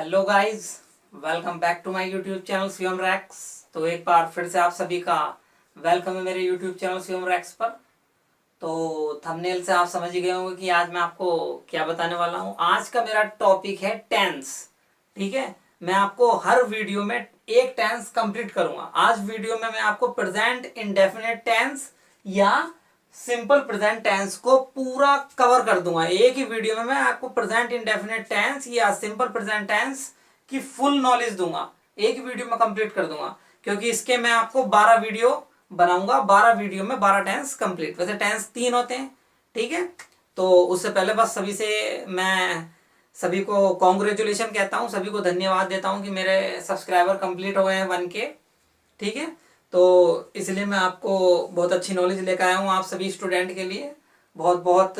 Hello guys, welcome back to my YouTube channel Shivam रैक्स। तो एक बार फिर से आप सभी का वेलकम है मेरे यूट्यूब चैनल शिवम रैक्स पर। तो थंबनेल से आप समझ ही गए होंगे कि आज मैं आपको क्या बताने वाला हूँ। आज का मेरा टॉपिक है टेंस। ठीक है, मैं आपको हर वीडियो में एक टेंस कंप्लीट करूंगा। आज वीडियो में मैं आपको प्रेजेंट इंडेफिनिट टेंस या सिंपल प्रेजेंट टेंस को पूरा कवर कर दूंगा। एक ही वीडियो में मैं आपको प्रेजेंट इंडेफिनिट टेंस या सिंपल प्रेजेंट टेंस की फुल नॉलेज दूंगा, एक ही वीडियो में कंप्लीट कर दूंगा। क्योंकि इसके मैं आपको 12 वीडियो बनाऊंगा, 12 वीडियो में 12 टेंस कंप्लीट। वैसे टेंस 3 होते हैं, ठीक है। तो उससे पहले बस सभी से मैं सभी को कॉन्ग्रेचुलेशन कहता हूँ, सभी को धन्यवाद देता हूँ कि मेरे सब्सक्राइबर कंप्लीट हो गए हैं 1K। ठीक है, तो इसलिए मैं आपको बहुत अच्छी नॉलेज लेकर आया हूँ आप सभी स्टूडेंट के लिए। बहुत बहुत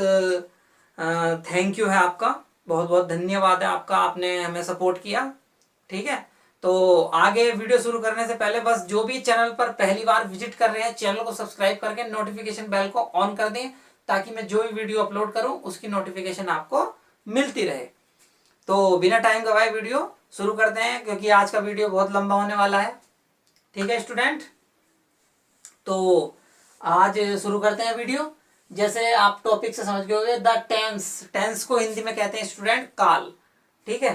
थैंक यू है आपका, बहुत बहुत धन्यवाद है आपका, आपने हमें सपोर्ट किया। ठीक है, तो आगे वीडियो शुरू करने से पहले बस जो भी चैनल पर पहली बार विजिट कर रहे हैं, चैनल को सब्सक्राइब करके नोटिफिकेशन बेल को ऑन कर दें, ताकि मैं जो भी वीडियो अपलोड करूं उसकी नोटिफिकेशन आपको मिलती रहे। तो बिना टाइम गवाए वीडियो शुरू करते हैं, क्योंकि आज का वीडियो बहुत लंबा होने वाला है। ठीक है स्टूडेंट, तो आज शुरू करते हैं वीडियो। जैसे आप टॉपिक से समझ गए होंगे, द टेंस। टेंस को हिंदी में कहते हैं स्टूडेंट काल। ठीक है,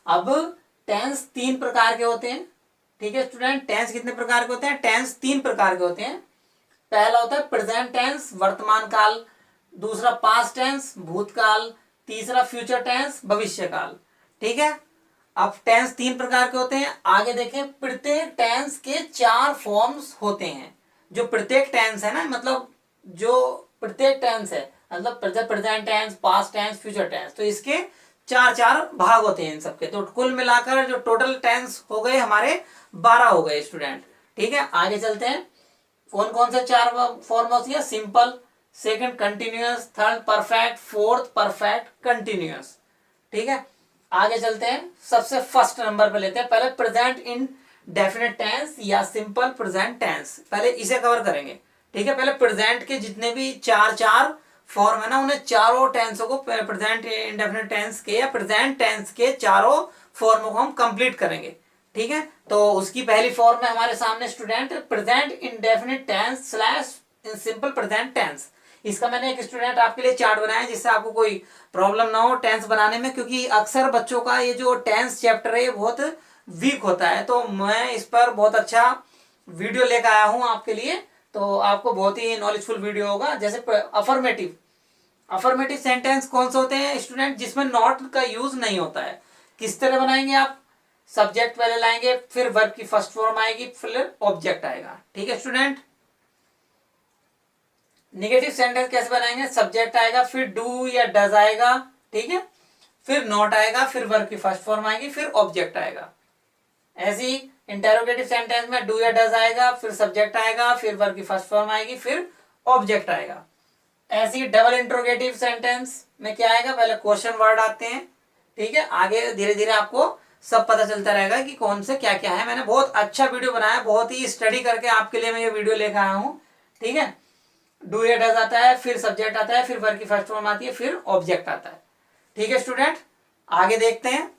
अब टेंस 3 प्रकार के होते हैं। ठीक है स्टूडेंट, टेंस कितने प्रकार के होते हैं? टेंस 3 प्रकार के होते हैं। पहला होता है प्रेजेंट टेंस, वर्तमान काल। दूसरा पास्ट टेंस, भूतकाल। तीसरा फ्यूचर टेंस, भविष्य काल। ठीक है, अब टेंस 3 प्रकार के होते हैं। आगे देखें, प्रत्येक टेंस के 4 फॉर्म्स होते हैं। जो प्रत्येक टेंस है ना, मतलब जो प्रत्येक टेंस है, मतलब present tense, past tense, future tense, तो इसके 4 भाग होते हैं इन सबके। तो कुल मिलाकर जो टोटल टेंस हो गए हमारे 12 हो गए स्टूडेंट। ठीक है, आगे चलते हैं। कौन कौन से 4 फॉर्म होती है? Simple, second continuous, third perfect, fourth perfect continuous. ठीक है, आगे चलते हैं। सबसे फर्स्ट नंबर पे लेते हैं, पहले प्रेजेंट इन डेफिनेट टेंस या सिंपल प्रेजेंट टेंस। पहले इसे कवर करेंगे। ठीक है, पहले प्रेजेंट के जितने भी 4 फॉर्म है ना, उन्हें चारों टेंसों को, प्रेजेंट इंडेफिनिट टेंस के या प्रेजेंट टेंस के चारों फॉर्मों को हम कंप्लीट करेंगे। ठीक है, तो उसकी पहली फॉर्म है हमारे सामने student, present indefinite tense slash simple present tense. इसका मैंने एक स्टूडेंट आपके लिए चार्ट बनाया है, जिससे आपको कोई प्रॉब्लम ना हो टेंस बनाने में, क्योंकि अक्सर बच्चों का ये जो टेंस चैप्टर है ये बहुत वीक होता है। तो मैं इस पर बहुत अच्छा वीडियो लेकर आया हूं आपके लिए, तो आपको बहुत ही नॉलेजफुल वीडियो होगा। जैसे अफर्मेटिव सेंटेंस कौन से होते हैं स्टूडेंट? जिसमें नॉट का यूज नहीं होता है। किस तरह बनाएंगे आप? सब्जेक्ट पहले लाएंगे, फिर वर्ब की फर्स्ट फॉर्म आएगी, फिर ऑब्जेक्ट आएगा। ठीक है स्टूडेंट। निगेटिव सेंटेंस कैसे बनाएंगे? सब्जेक्ट आएगा, फिर डू या डज आएगा, ठीक है, फिर नॉट आएगा, फिर वर्ब की फर्स्ट फॉर्म आएगी, फिर ऑब्जेक्ट आएगा। ऐसे ही इंटेरोगेटिव सेंटेंस में डू या डज आएगा, फिर सब्जेक्ट आएगा, फिर वर्ब की फर्स्ट फॉर्म आएगी, फिर ऑब्जेक्ट आएगा। ऐसे ही डबल इंट्रोगेटिव सेंटेंस में क्या आएगा? पहले क्वेश्चन वर्ड आते हैं। ठीक है, आगे धीरे धीरे आपको सब पता चलता रहेगा कि कौन से क्या क्या है। मैंने बहुत अच्छा वीडियो बनाया, बहुत ही स्टडी करके आपके लिए मैं ये वीडियो लेकर आया हूँ। ठीक है, डू या डज आता है, फिर सब्जेक्ट आता है, फिर वर्ब की फर्स्ट फॉर्म आती है, फिर ऑब्जेक्ट आता है। ठीक है स्टूडेंट, आगे देखते हैं।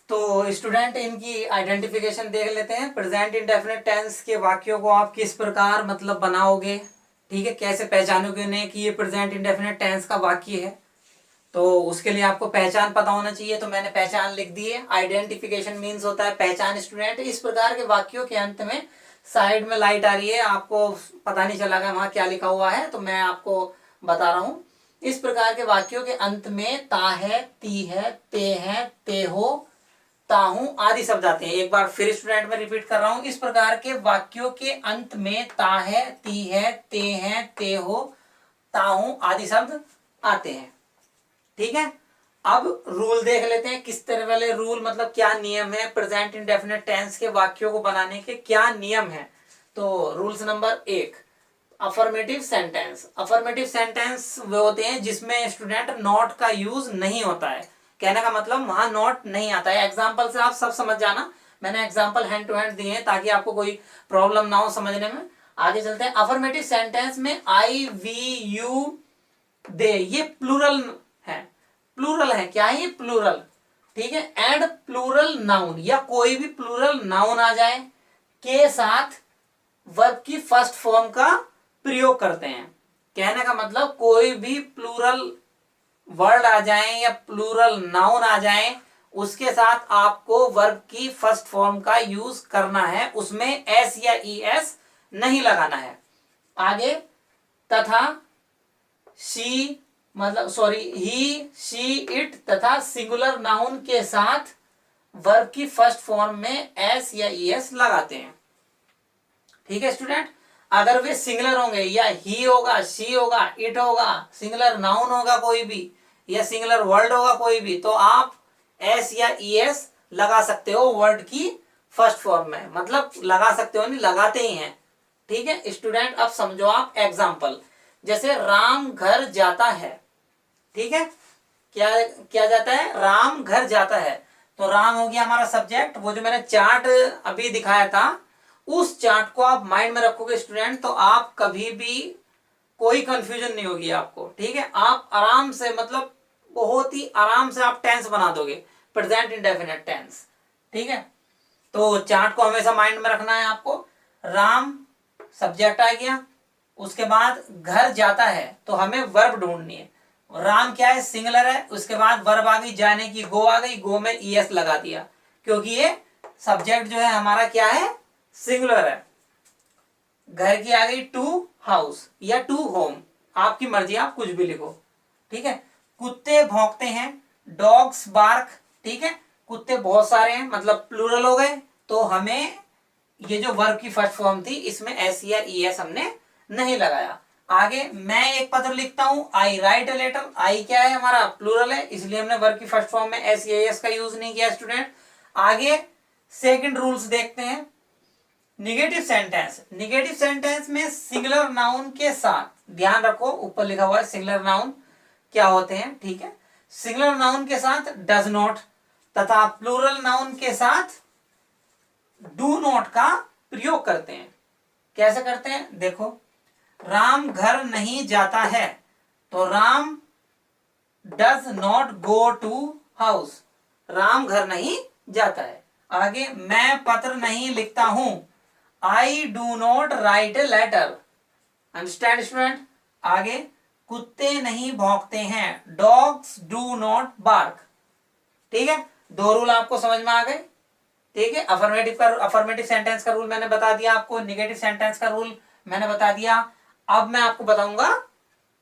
तो स्टूडेंट इनकी आइडेंटिफिकेशन देख लेते हैं। प्रेजेंट इंडेफिनिट टेंस के वाक्यों को आप किस प्रकार मतलब बनाओगे, ठीक है, कैसे पहचानोगे उन्हें कि ये प्रेजेंट इंडेफिनिट टेंस का वाक्य है। तो उसके लिए आपको पहचान पता होना चाहिए, तो मैंने पहचान लिख दी है। आइडेंटिफिकेशन मीन्स होता है पहचान स्टूडेंट। इस प्रकार के वाक्यों के अंत में साइड में लाइट आ रही है, आपको पता नहीं चला वहां क्या लिखा हुआ है, तो मैं आपको बता रहा हूं। इस प्रकार के वाक्यों के अंत में ता है, ती है, ते हो, ताहू आदि शब्द आते हैं। एक बार फिर स्टूडेंट मैं रिपीट कर रहा हूं, इस प्रकार के वाक्यों के अंत में ता है, ती है, ते हो, ताहू आदि शब्द आते हैं। ठीक है, अब रूल देख लेते हैं। किस तरह वाले रूल, मतलब क्या नियम है प्रेजेंट इंडेफिनिट टेंस के वाक्यों को बनाने के, क्या नियम है। तो rules number 1, affirmative sentence. Affirmative sentence वो होते हैं जिसमें स्टूडेंट नॉट का यूज नहीं होता है। कहने का मतलब वहां नॉट नहीं आता है। एग्जाम्पल से आप सब समझ जाना, मैंने एग्जाम्पल हैंड टू हैंड दिए हैं ताकि आपको कोई प्रॉब्लम ना हो समझने में। आगे चलते हैं। अफर्मेटिव सेंटेंस में आई, वी, यू, दे, ये प्लूरल है। प्लूरल है, क्या है ये? प्लूरल। ठीक है। एंड प्लूरल नाउन, या कोई भी प्लूरल नाउन आ जाए के साथ वर्ब की फर्स्ट फॉर्म का प्रयोग करते हैं। कहने का मतलब कोई भी प्लूरल वर्ड आ जाए या प्लूरल नाउन आ जाए, उसके साथ आपको वर्ब की फर्स्ट फॉर्म का यूज करना है, उसमें एस या ई एस नहीं लगाना है। आगे तथा, शी मतलब सॉरी ही, शी, इट तथा सिंगुलर नाउन के साथ वर्ब की फर्स्ट फॉर्म में एस या ई एस लगाते हैं। ठीक है स्टूडेंट। अगर वे सिंगुलर होंगे, या ही होगा, शी होगा, इट होगा, सिंगुलर नाउन होगा कोई भी, या सिंगुलर वर्ड होगा कोई भी, तो आप एस या ई एस लगा सकते हो वर्ड की फर्स्ट फॉर्म में। मतलब लगा सकते हो नहीं, लगाते ही हैं। ठीक है स्टूडेंट। अब समझो आप एग्जाम्पल, जैसे राम घर जाता है। ठीक है। क्या क्या जाता है? राम घर जाता है। तो राम हो गया हमारा सब्जेक्ट। वो जो मैंने चार्ट अभी दिखाया था, उस चार्ट को आप माइंड में रखोगे स्टूडेंट, तो आप कभी भी कोई कंफ्यूजन नहीं होगी आपको। ठीक है। आप आराम से, मतलब बहुत ही आराम से आप टेंस बना दोगे, प्रेजेंट इंडेफिनिट टेंस। ठीक है। तो चार्ट को हमेशा माइंड में रखना है आपको। राम सब्जेक्ट आ गया, उसके बाद घर जाता है, तो हमें वर्ब ढूंढनी है। राम क्या है? सिंगुलर है। उसके बाद वर्ब आ गई, जाने की, गो आ गई, गो में ई एस लगा दिया, क्योंकि ये सब्जेक्ट जो है हमारा क्या है? सिंगुलर है। घर की आ गई टू हाउस या टू होम, आपकी मर्जी, आप कुछ भी लिखो। ठीक है। कुत्ते भौंकते हैं, डॉग्स बार्क। ठीक है। कुत्ते बहुत सारे हैं, मतलब प्लूरल हो गए, तो हमें ये जो वर्ब की फर्स्ट फॉर्म थी, इसमें एस या ई एस हमने नहीं लगाया। आगे, मैं एक पत्र लिखता हूं, आई राइट अ लेटर। आई क्या है? हमारा प्लूरल है, इसलिए हमने वर्ब की फर्स्ट फॉर्म में एस या एस का यूज नहीं किया स्टूडेंट। आगे सेकंड रूल्स देखते हैं। Negative sentence. निगेटिव सेंटेंस में सिंगुलर नाउन के साथ, ध्यान रखो ऊपर लिखा हुआ है सिंगुलर नाउन क्या होते हैं। ठीक है। सिंगुलर नाउन के साथ डज नॉट तथा प्लूरल नाउन के साथ डू नॉट का प्रयोग करते हैं। कैसे करते हैं? देखो, राम घर नहीं जाता है, तो Ram does not go to house, Ram घर नहीं जाता है। आगे, मैं पत्र नहीं लिखता हूं, I do not write a letter. Understand student. आगे, कुत्ते नहीं भौंकते हैं, डॉग्स डू नॉट बार्क। ठीक है। दो रूल आपको समझ में आ गए। ठीक है। अफर्मेटिव सेंटेंस का रूल मैंने बता दिया आपको, निगेटिव सेंटेंस का रूल मैंने बता दिया। अब मैं आपको बताऊंगा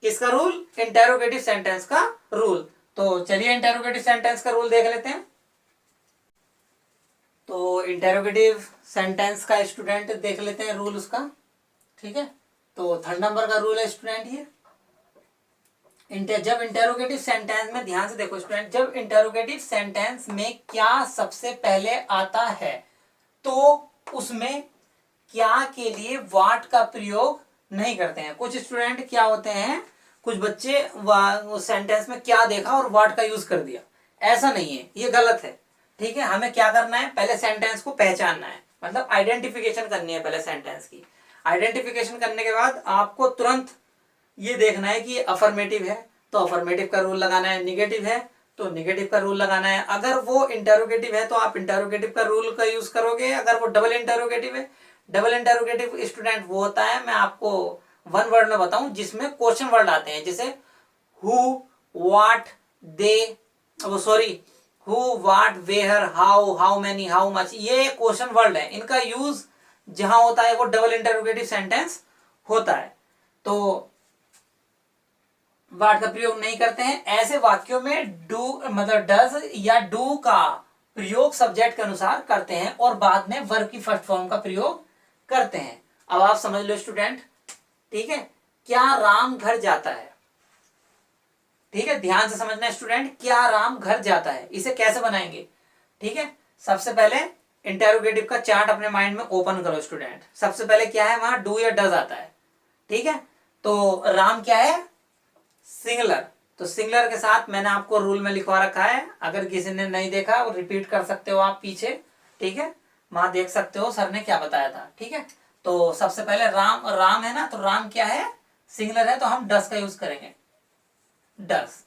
किसका रूल? इंटेरोगेटिव सेंटेंस का रूल। तो चलिए इंटेरोगेटिव सेंटेंस का रूल देख लेते हैं। तो इंटेरोगेटिव सेंटेंस का स्टूडेंट देख लेते हैं रूल उसका। ठीक है। तो थर्ड नंबर का रूल है स्टूडेंट ये। जब इंटेरोगेटिव सेंटेंस में, ध्यान से देखो स्टूडेंट, जब इंटेरोगेटिव सेंटेंस में क्या सबसे पहले आता है, तो उसमें क्या के लिए वाट का प्रयोग नहीं करते हैं। कुछ स्टूडेंट क्या होते हैं, कुछ बच्चे सेंटेंस में क्या देखा और वाट का यूज कर दिया। ऐसा नहीं है, ये गलत है। ठीक है। हमें क्या करना है? पहले सेंटेंस को पहचानना है, मतलब आइडेंटिफिकेशन करनी है पहले सेंटेंस की। आइडेंटिफिकेशन करने के बाद आपको तुरंत ये देखना है कि अफर्मेटिव है तो अफर्मेटिव का रूल लगाना है, निगेटिव है तो निगेटिव का रूल लगाना है। अगर वो इंटेरोगेटिव है तो आप इंटेरोगेटिव का रूल का यूज करोगे। अगर वो डबल इंटेरोगेटिव है, डबल इंटेरोगेटिव स्टूडेंट वो होता है, मैं आपको वन वर्ड में बताऊं, जिसमें क्वेश्चन वर्ड आते हैं, जैसे हु, व्हाट, दे, वो sorry who, what, where, how, how many, how much, ये क्वेश्चन वर्ड है। इनका यूज जहां होता है वो डबल इंटेरोगेटिव सेंटेंस होता है, तो वाट का प्रयोग नहीं करते हैं। ऐसे वाक्यों में डू मतलब डज या डू का प्रयोग सब्जेक्ट के अनुसार करते हैं और बाद में वर्ब की फर्स्ट फॉर्म का प्रयोग करते हैं। अब आप समझ लो स्टूडेंट। ठीक है। क्या राम घर जाता है? ठीक है, ध्यान से समझना स्टूडेंट। क्या राम घर जाता है, इसे कैसे बनाएंगे? ठीक है। सबसे पहले इंटेरोगेटिव का चार्ट अपने माइंड में ओपन करो स्टूडेंट। सबसे पहले क्या है, वहां डू या डज आता है। ठीक है। तो राम क्या है? सिंगुलर। तो सिंगुलर के साथ मैंने आपको रूल में लिखवा रखा है, अगर किसी ने नहीं देखा वो रिपीट कर सकते हो आप पीछे। ठीक है। वहां देख सकते हो सर ने क्या बताया था। ठीक है। तो सबसे पहले राम, राम है ना, तो राम क्या है, सिंगुलर है, तो हम डस का यूज करेंगे, डस।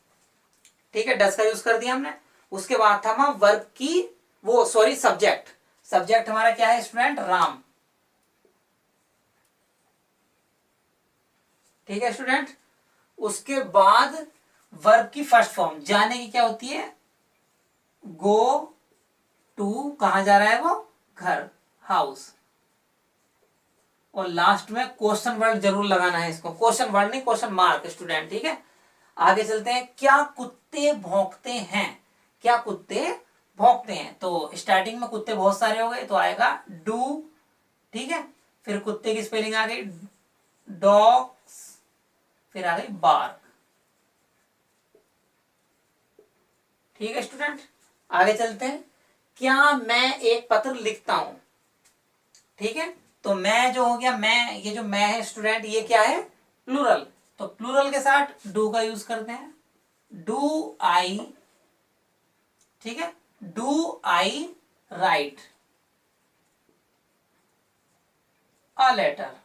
ठीक है, डस का यूज कर दिया हमने। उसके बाद था हम वर्ब की, वो सॉरी सब्जेक्ट, सब्जेक्ट हमारा क्या है स्टूडेंट, राम। ठीक है स्टूडेंट। उसके बाद वर्ब की फर्स्ट फॉर्म जाने की क्या होती है, गो टू, कहां जा रहा है वो, घर, हाउस। और लास्ट में क्वेश्चन वर्ड जरूर लगाना है इसको, क्वेश्चन वर्ड नहीं क्वेश्चन मार्क स्टूडेंट। ठीक है, आगे चलते हैं। क्या कुत्ते भौंकते हैं, क्या कुत्ते भौंकते हैं, तो स्टार्टिंग में कुत्ते बहुत सारे हो गए तो आएगा डू। ठीक है, फिर कुत्ते की स्पेलिंग आ गई डॉग्स, फिर आ गई बार्क। ठीक है स्टूडेंट, आगे चलते हैं। क्या मैं एक पत्र लिखता हूं, ठीक है, तो मैं जो हो गया, मैं, ये जो मैं है स्टूडेंट, ये क्या है, प्लूरल, तो प्लूरल के साथ डू का यूज करते हैं, डू आई। ठीक है, do I write a letter.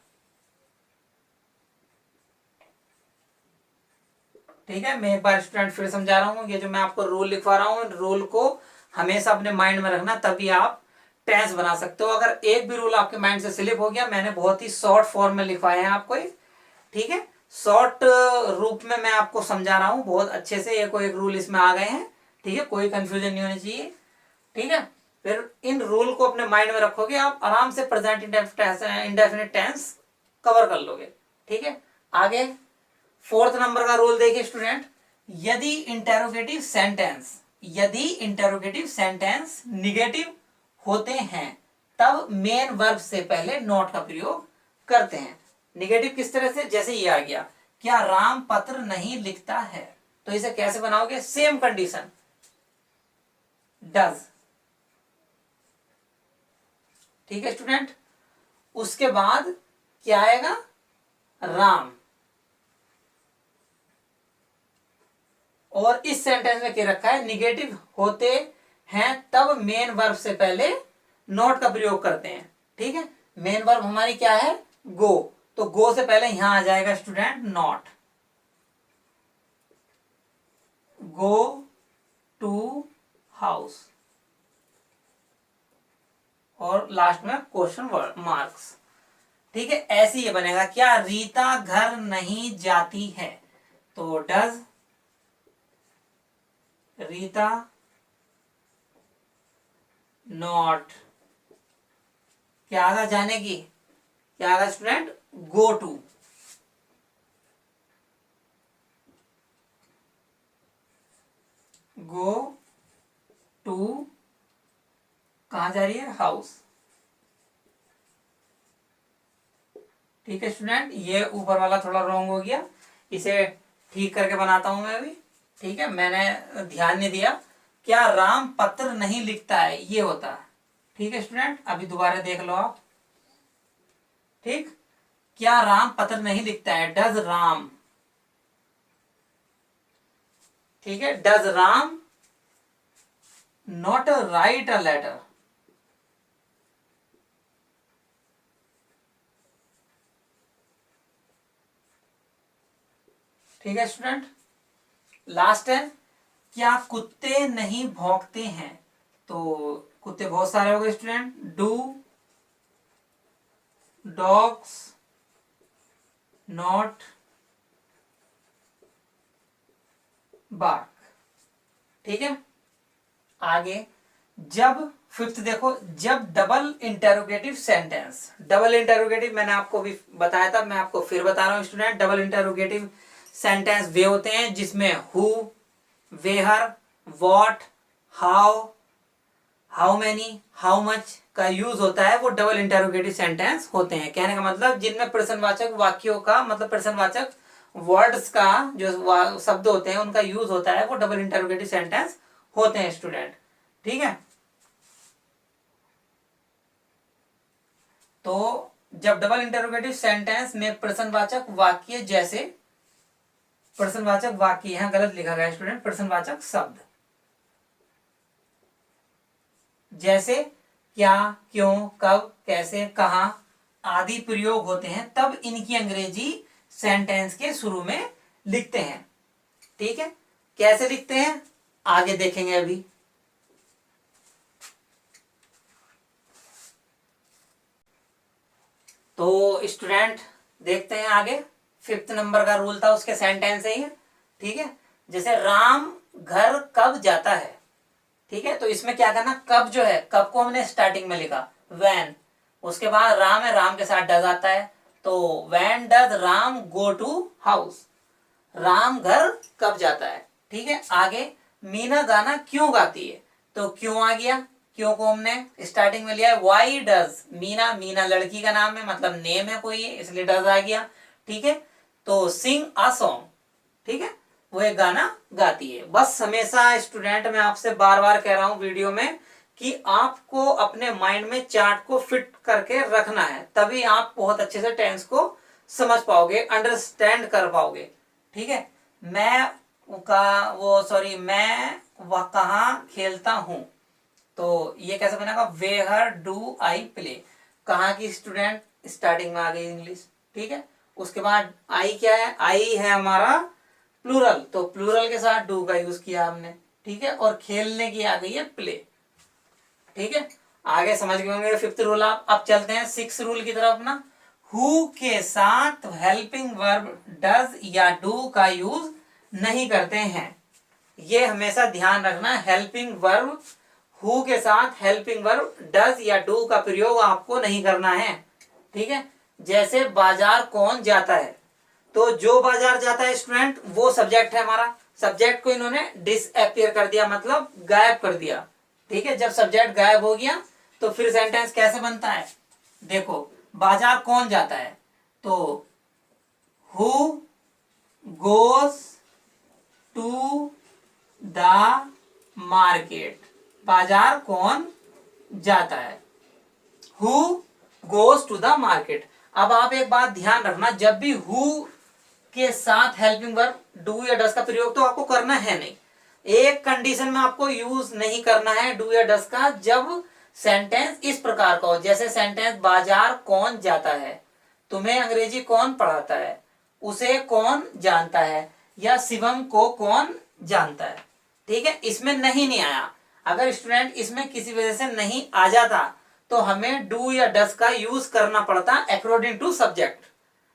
ठीक है, मैं एक बार स्टूडेंट फिर समझा रहा हूं, ये जो मैं आपको रूल लिखवा रहा हूं, रूल को हमेशा अपने माइंड में रखना, तभी आप टेंस बना सकते हो। अगर एक भी रूल आपके माइंड से स्लिप हो गया, मैंने बहुत ही शॉर्ट फॉर्म में लिखवाए हैं आपको। ठीक है, शॉर्ट रूप में मैं आपको समझा रहा हूं बहुत अच्छे से, एक एक रूल इसमें आ गए हैं। ठीक है, कोई कंफ्यूजन नहीं होनी चाहिए। ठीक है, फिर इन रूल को अपने माइंड में रखोगे, आप आराम से प्रेजेंट इंडेफिनिट टेंस कवर कर लोगे। ठीक है, आगे फोर्थ नंबर का रूल देखिए स्टूडेंट। यदि इंटेरोगेटिव सेंटेंस, यदि इंटेरोगेटिव सेंटेंस निगेटिव होते हैं, तब मेन वर्ब से पहले नॉट का प्रयोग करते हैं। निगेटिव किस तरह से, जैसे ये आ गया, क्या राम पत्र नहीं लिखता है, तो इसे कैसे बनाओगे, सेम कंडीशन, डज। ठीक है स्टूडेंट, उसके बाद क्या आएगा, राम। और इस सेंटेंस में क्या रखा है, निगेटिव होते हैं तब मेन वर्ब से पहले नॉट का प्रयोग करते हैं। ठीक है, मेन वर्ब हमारी क्या है, गो, तो गो से पहले यहां आ जाएगा student not, go to house, और लास्ट में क्वेश्चन मार्क्स। ठीक है, ऐसे ये बनेगा। क्या रीता घर नहीं जाती है, तो डज रीता नॉट, क्या आगा जाने की, क्या आगा student, go to. Go to कहां जा रही है, हाउस। ठीक है स्टूडेंट, ये ऊपर वाला थोड़ा रॉन्ग हो गया, इसे ठीक करके बनाता हूं मैं अभी। ठीक है, मैंने ध्यान नहीं दिया। क्या राम पत्र नहीं लिखता है, ये होता है। ठीक है स्टूडेंट, अभी दोबारा देख लो आप। ठीक, क्या राम पत्र नहीं लिखता है, डज राम। ठीक है, does Ram not write a letter. ठीक है स्टूडेंट, लास्ट है, क्या कुत्ते नहीं भौंकते हैं, तो कुत्ते बहुत सारे हो गए student, do dogs not bark. ठीक है, आगे जब फिफ्थ देखो, जब double interrogative sentence, double interrogative मैंने आपको भी बताया था, मैं आपको फिर बता रहा हूं स्टूडेंट। डबल इंटेरोगेटिव सेंटेंस वे होते हैं जिसमें who, वेहर, what, how, how many, how much का यूज होता है, वो डबल इंटेरोगेटिव सेंटेंस होते हैं। कहने का मतलब जिनमें प्रश्नवाचक वाक्यों का, मतलब प्रश्नवाचक वर्ड्स का जो शब्द होते हैं उनका यूज होता है, वो डबल इंटेरोगेटिव सेंटेंस होते हैं स्टूडेंट। ठीक है, तो जब डबल इंटेरोगेटिव सेंटेंस में प्रश्नवाचक वाक्य, जैसे प्रश्नवाचक वाक्य, यहां गलत लिखा गया स्टूडेंट, प्रश्नवाचक शब्द, जैसे क्या, क्यों, कब, कैसे, कहां, आदि प्रयोग होते हैं तब इनकी अंग्रेजी सेंटेंस के शुरू में लिखते हैं। ठीक है, कैसे लिखते हैं आगे देखेंगे अभी। तो स्टूडेंट देखते हैं आगे, 5th नंबर का रूल था उसके सेंटेंस है ये। ठीक है, जैसे राम घर कब जाता है। ठीक है, तो इसमें क्या करना, कब जो है, कब को हमने स्टार्टिंग में लिखा व्हेन, उसके बाद राम है, राम के साथ डज आता है, तो when does Ram go to house, Ram घर कब जाता है। ठीक है, आगे मीना गाना क्यों गाती है, तो क्यों आ गया, क्यों को हमने स्टार्टिंग में लिया है। वाई डज मीना, मीना लड़की का नाम है, मतलब नेम है कोई है, इसलिए डज आ गया। ठीक है, तो सिंग अ सॉन्ग, ठीक है, वो एक गाना गाती है। बस हमेशा स्टूडेंट मैं आपसे बार बार कह रहा हूं वीडियो में कि आपको अपने माइंड में चार्ट को फिट करके रखना है, तभी आप बहुत अच्छे से टेंस को समझ पाओगे, अंडरस्टैंड कर पाओगे। ठीक है, मैं वह कहाँ खेलता हूं, तो ये कैसे बनेगा, वेयर डू आई प्ले, कहाँ की स्टूडेंट स्टार्टिंग में आ गई इंग्लिश। ठीक है, उसके बाद आई क्या है, आई है हमारा प्लूरल, तो प्लूरल के साथ डू का यूज किया हमने। ठीक है, और खेलने की आ गई है प्ले। ठीक है, आगे समझ गए होंगे 5th रूल आप। अब चलते हैं 6th रूल की तरफ ना। हु के साथ हेल्पिंग वर्ब डज या डू का यूज नहीं करते हैं, ये हमेशा ध्यान रखना। हेल्पिंग वर्ब, हु के साथ हेल्पिंग वर्ब डज या डू का प्रयोग आपको नहीं करना है। ठीक है, जैसे बाजार कौन जाता है, तो जो बाजार जाता है स्टूडेंट वो सब्जेक्ट है हमारा, सब्जेक्ट को इन्होंने डिसअपियर कर दिया, मतलब गायब कर दिया। ठीक है, जब सब्जेक्ट गायब हो गया तो फिर सेंटेंस कैसे बनता है, देखो बाजार कौन जाता है, तो who goes to the market, बाजार कौन जाता है, who goes to the market. अब आप एक बात ध्यान रखना, जब भी हु के साथ हेल्पिंग वर्ब डू या डस का प्रयोग तो आपको करना है नहीं, एक कंडीशन में आपको यूज नहीं करना है डू या डस का, जब सेंटेंस इस प्रकार का हो, जैसे सेंटेंस बाजार कौन जाता है, तुम्हें अंग्रेजी कौन पढ़ाता है, उसे कौन जानता है, या शिवम को कौन जानता है। ठीक है, इसमें नहीं आया, अगर स्टूडेंट इसमें किसी वजह से नहीं आ जाता तो हमें डू या डस का यूज करना पड़ता अकॉर्डिंग टू सब्जेक्ट।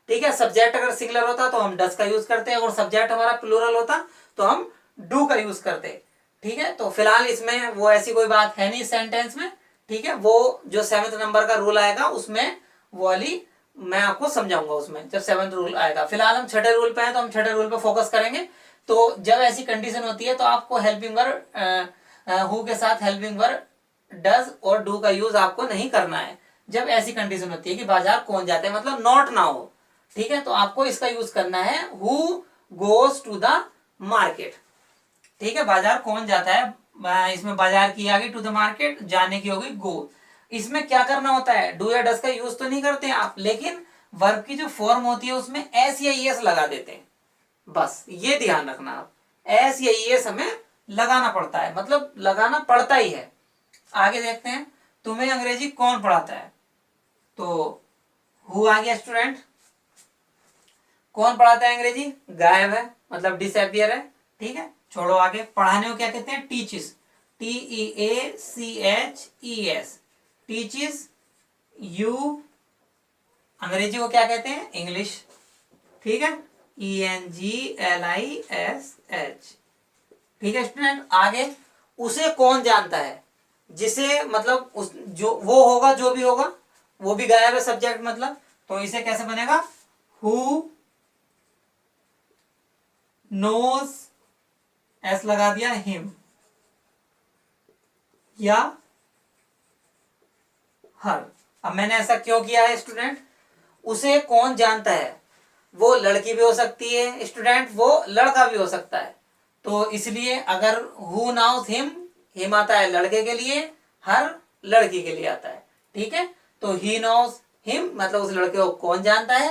ठीक है, सब्जेक्ट अगर सिंगुलर होता तो हम डस का यूज करते, और सब्जेक्ट हमारा प्लूरल होता तो हम डू का यूज करते। ठीक है, तो फिलहाल इसमें वो ऐसी कोई बात है नहीं सेंटेंस में। ठीक है, वो जो 7th नंबर का रूल आएगा उसमें वो वाली मैं आपको समझाऊंगा उसमें, जब 7th रूल आएगा। फिलहाल हम 6ठे रूल पे हैं तो हम 6ठे रूल पे फोकस करेंगे। तो जब ऐसी कंडीशन होती है तो आपको हेल्पिंग वर्ब हु के साथ हेल्पिंग वर्ब डज और डू का यूज आपको नहीं करना है, जब ऐसी कंडीशन होती है कि बाजार कौन जाते हैं, मतलब नॉट ना हो। ठीक है, तो आपको इसका यूज करना है who goes to the market. ठीक है, बाजार कौन जाता है, इसमें बाजार की आ गई टू द मार्केट, जाने की हो गई गो। इसमें क्या करना होता है, डू या डस का यूज तो नहीं करते हैं आप, लेकिन वर्ब की जो फॉर्म होती है उसमें एस या ईएस लगा देते हैं, बस ये ध्यान रखना आप, एस या ईएस हमें लगाना पड़ता है, मतलब लगाना पड़ता ही है। आगे देखते हैं, तुम्हें अंग्रेजी कौन पढ़ाता है, तो हु आ गया स्टूडेंट, कौन पढ़ाता है अंग्रेजी, गायब है, मतलब डिसअपियर है। ठीक है, छोड़ो आगे, पढ़ाने को क्या कहते हैं, टीचिस, TEACHES, टीचिस। यू अंग्रेजी को क्या कहते हैं, इंग्लिश। ठीक है, ENGLISH। ठीक है स्टूडेंट, आगे उसे कौन जानता है, जिसे मतलब उस जो वो होगा, जो भी होगा वो भी गायब है सब्जेक्ट, मतलब तो इसे कैसे बनेगा, हु नोज, एस लगा दिया, हिम या हर। अब मैंने ऐसा क्यों किया है स्टूडेंट, उसे कौन जानता है, वो लड़की भी हो सकती है स्टूडेंट, वो लड़का भी हो सकता है, तो इसलिए अगर हु नाउज हिम, हिम आता है लड़के के लिए, हर लड़की के लिए आता है। ठीक है, तो ही नोज हिम मतलब उस लड़के को कौन जानता है,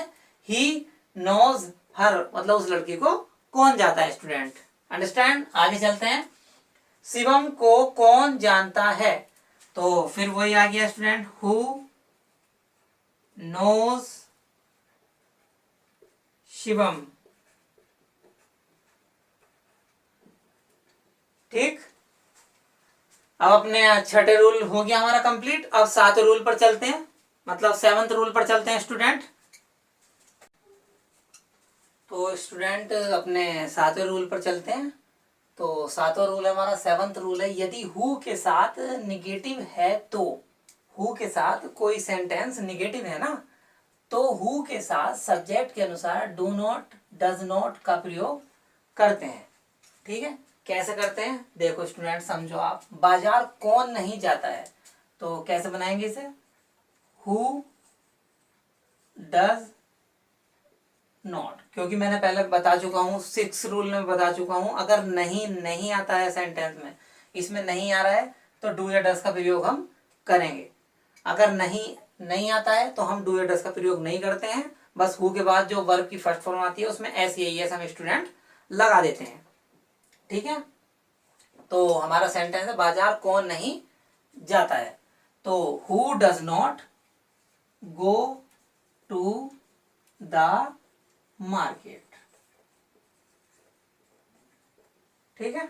ही नोज हर मतलब उस लड़की को कौन जाता है स्टूडेंट, अंडरस्टैंड। आगे चलते हैं, शिवम को कौन जानता है, तो फिर वही आ गया स्टूडेंट, हु नोज शिवम। ठीक, अब अपने छठे रूल हो गया हमारा कंप्लीट। अब सातवें रूल पर चलते हैं, मतलब सेवंथ रूल पर चलते हैं स्टूडेंट। तो स्टूडेंट अपने सातवें रूल पर चलते हैं। तो सातवां रूल है हमारा, सेवंथ रूल है, यदि हु के साथ निगेटिव है तो, हु के साथ कोई सेंटेंस निगेटिव है ना, तो हु के साथ सब्जेक्ट के अनुसार डू नॉट, डज नॉट का प्रयोग करते हैं। ठीक है, कैसे करते हैं देखो स्टूडेंट, समझो आप। बाजार कौन नहीं जाता है, तो कैसे बनाएंगे इसे? हु डज नॉट, क्योंकि मैंने पहले बता चुका हूं, सिक्स रूल में बता चुका हूं, अगर नहीं आता है सेंटेंस में, इसमें नहीं आ रहा है, तो डू या डज का प्रयोग हम करेंगे। अगर नहीं आता है तो हम डू या डज का प्रयोग नहीं करते हैं, बस हु के बाद जो वर्ब की फर्स्ट फॉर्म आती है उसमें एस या एस हम स्टूडेंट लगा देते हैं। ठीक है, तो हमारा सेंटेंस है बाजार कौन नहीं जाता है। तो who does not go to the market. ठीक है,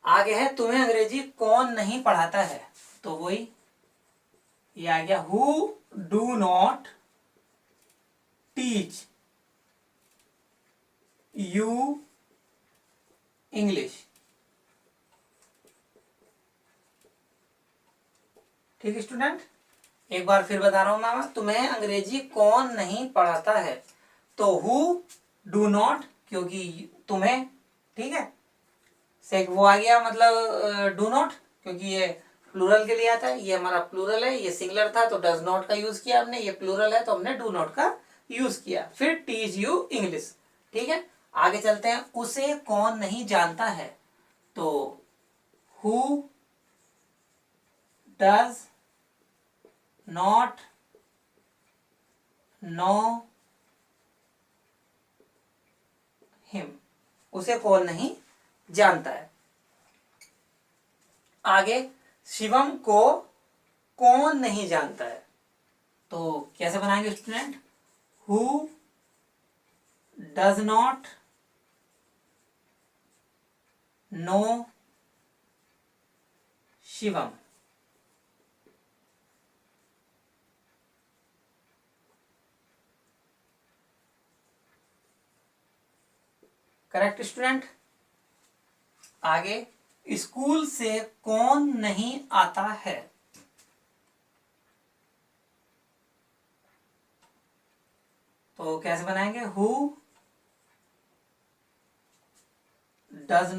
आगे है तुम्हें अंग्रेजी कौन नहीं पढ़ाता है, तो वही ये आ गया, who do not teach you English. ठीक है स्टूडेंट, एक बार फिर बता रहा हूं मैं, तुम्हें अंग्रेजी कौन नहीं पढ़ाता है, तो हु डू नॉट, क्योंकि तुम्हें, ठीक है, से वो आ गया, मतलब डू नॉट, क्योंकि ये प्लूरल के लिए आता है, ये हमारा प्लूरल है, ये सिंगुलर था तो डज नॉट का यूज किया हमने, ये प्लूरल है तो हमने डू नॉट का यूज किया। फिर टीच यू इंग्लिश। ठीक है, आगे चलते हैं, उसे कौन नहीं जानता है, तो who does not know him, उसे कौन नहीं जानता है। आगे, शिवम को कौन नहीं जानता है, तो कैसे बनाएंगे student? Who does not know Shivam. Correct student. आगे, स्कूल से कौन नहीं आता है, तो कैसे बनाएंगे? हु डज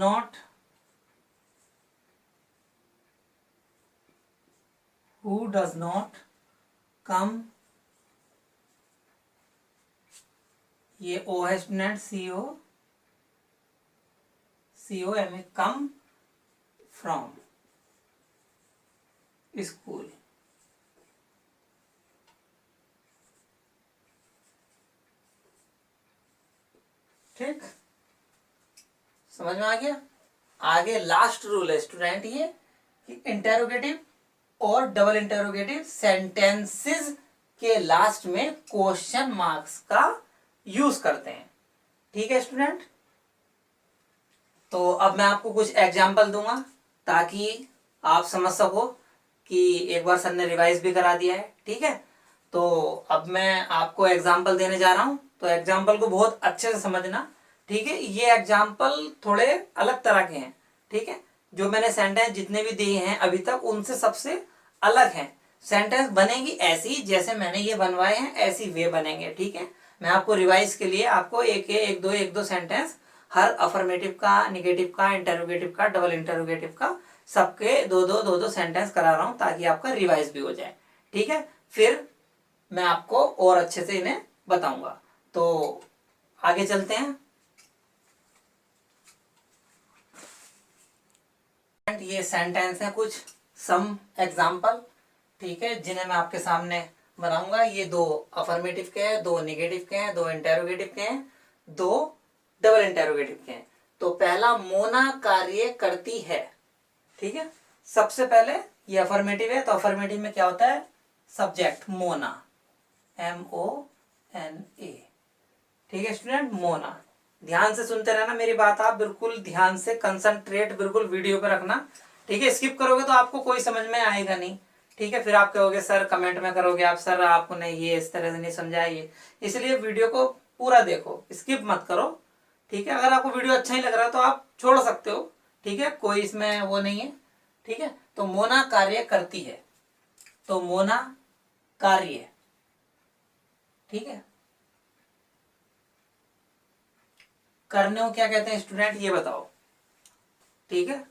नॉट कम, ये ओ है student, COM, come from school. ठीक, समझ में आ गया। आगे लास्ट रूल है स्टूडेंट ये, कि इंटेरोगेटिव और डबल इंटेरोगेटिव सेंटेंसेस के लास्ट में क्वेश्चन मार्क्स का यूज करते हैं। ठीक है स्टूडेंट, तो अब मैं आपको कुछ एग्जाम्पल दूंगा ताकि आप समझ सको कि एक बार सर ने रिवाइज भी करा दिया है। ठीक है, तो अब मैं आपको एग्जाम्पल देने जा रहा हूं, तो एग्जाम्पल को बहुत अच्छे से समझना। ठीक है, ये एग्जाम्पल थोड़े अलग तरह के हैं। ठीक है, जो मैंने सेंटेंस जितने भी दिए हैं अभी तक उनसे सबसे अलग हैं। सेंटेंस बनेगी ऐसी जैसे मैंने ये बनवाए हैं, ऐसी वे बनेंगे। ठीक है, मैं आपको रिवाइज के लिए आपको एक दो सेंटेंस, हर अफर्मेटिव का, निगेटिव का, इंटरोगेटिव का, डबल इंटरोगेटिव का, सबके दो सेंटेंस करा रहा हूं ताकि आपका रिवाइज भी हो जाए। ठीक है, फिर मैं आपको और अच्छे से इन्हें बताऊंगा। तो आगे चलते हैं। ये सेंटेंस है कुछ सम एग्जाम्पल, ठीक है, जिन्हें मैं आपके सामने बनाऊंगा। ये दो अफर्मेटिव के हैं, दो निगेटिव के हैं, दो इंटेरोगेटिव के हैं, दो डबल इंटेरोगेटिव के हैं। तो पहला, मोना कार्य करती है। ठीक है, सबसे पहले ये अफर्मेटिव है, तो अफर्मेटिव में क्या होता है? Subject Mona, MONA। ठीक है स्टूडेंट, मोना। ध्यान से सुनते रहना मेरी बात, आप बिल्कुल ध्यान से कंसंट्रेट बिल्कुल वीडियो पे रखना। ठीक है, स्किप करोगे तो आपको कोई समझ में आएगा नहीं। ठीक है, फिर आप कहोगे सर, कमेंट में करोगे आप, सर आपने ये इस तरह से नहीं समझाया ये, इसलिए वीडियो को पूरा देखो, स्किप मत करो। ठीक है, अगर आपको वीडियो अच्छा ही लग रहा है तो आप छोड़ सकते हो। ठीक है, कोई इसमें वो नहीं है। ठीक है, तो मोना कार्य करती है, तो मोना कार्य। ठीक है, करने को क्या कहते हैं स्टूडेंट, ये बताओ। ठीक है,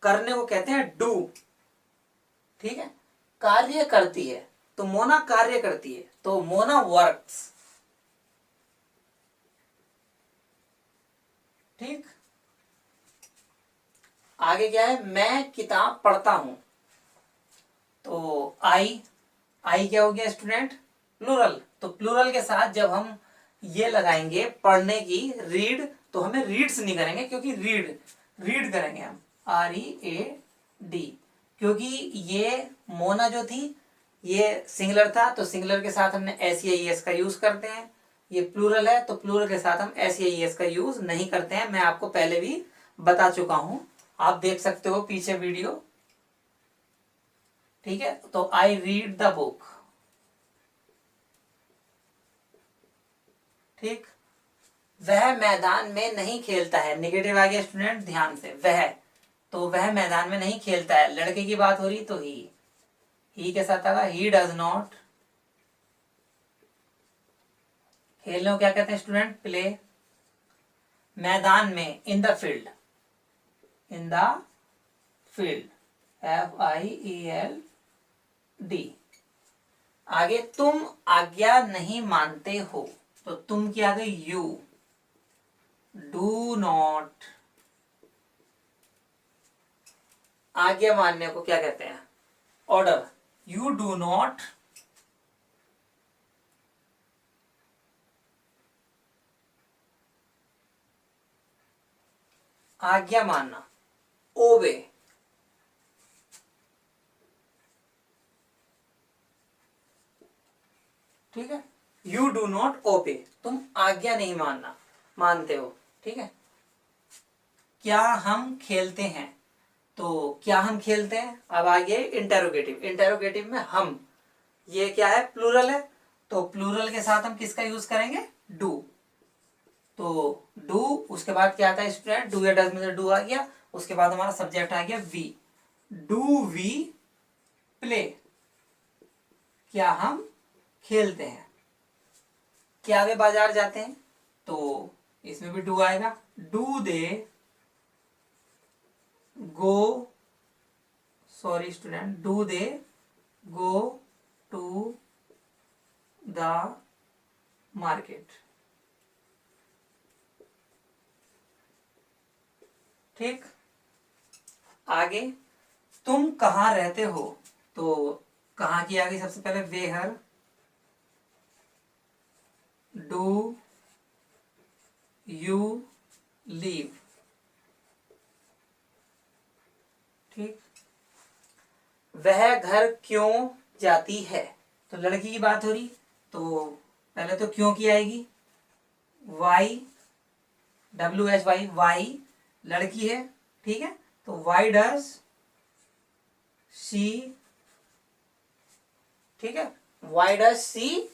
करने को कहते हैं डू। ठीक है, कार्य करती है, तो मोना कार्य करती है, तो मोना वर्क्स। ठीक, आगे क्या है, मैं किताब पढ़ता हूं, तो आई क्या हो गया स्टूडेंट, प्लूरल। तो प्लूरल के साथ जब हम ये लगाएंगे पढ़ने की, रीड, तो हमें रीड्स नहीं करेंगे, क्योंकि रीड करेंगे हम, READ। क्योंकि ये मोना जो थी ये सिंगुलर था, तो सिंगुलर के साथ हमने SEIS का यूज करते हैं। ये प्लूरल है, तो प्लूरल के साथ हम SEIS का यूज नहीं करते हैं। मैं आपको पहले भी बता चुका हूं, आप देख सकते हो पीछे वीडियो। ठीक है, तो आई रीड द बुक। ठीक, वह मैदान में नहीं खेलता है, निगेटिव आ गया स्टूडेंट, ध्यान से, वह, तो वह मैदान में नहीं खेलता है, लड़के की बात हो रही, तो ही के साथ आगा, ही डज नॉट। खेलने को क्या कहते हैं स्टूडेंट, प्ले। मैदान में, in the field, in the field, FIELD। आगे, तुम आज्ञा नहीं मानते हो, तो तुम की आ गई यू, डू नॉट। आज्ञा मानने को क्या कहते हैं, ऑर्डर, यू डू नॉट आज्ञा मानना, ओबे। ठीक है, यू डू नॉट ओबे, तुम आज्ञा नहीं मानते हो। ठीक है, क्या हम खेलते हैं, तो क्या हम खेलते हैं। अब आगे इंटेरोगेटिव, इंटेरोगेटिव में हम, ये क्या है, प्लूरल है, तो प्लूरल के साथ हम किसका यूज करेंगे, डू। तो डू, उसके बाद क्या आता है स्टूडेंट, डू या डज में से डू आ गया, उसके बाद हमारा सब्जेक्ट आ गया वी, डू वी प्ले, क्या हम खेलते हैं। क्या वे बाजार जाते हैं, तो इसमें भी डू आएगा, do they go, sorry student, do they go to the market. ठीक, आगे, तुम कहाँ रहते हो, तो कहाँ की आ गई सबसे पहले, वेयर डू यू लीव। ठीक, वह घर क्यों जाती है, तो लड़की की बात हो रही, तो पहले तो क्यों की आएगी, वाई, WHY, वाई, लड़की है। ठीक है, तो वाई डज शी, ठीक है, why does she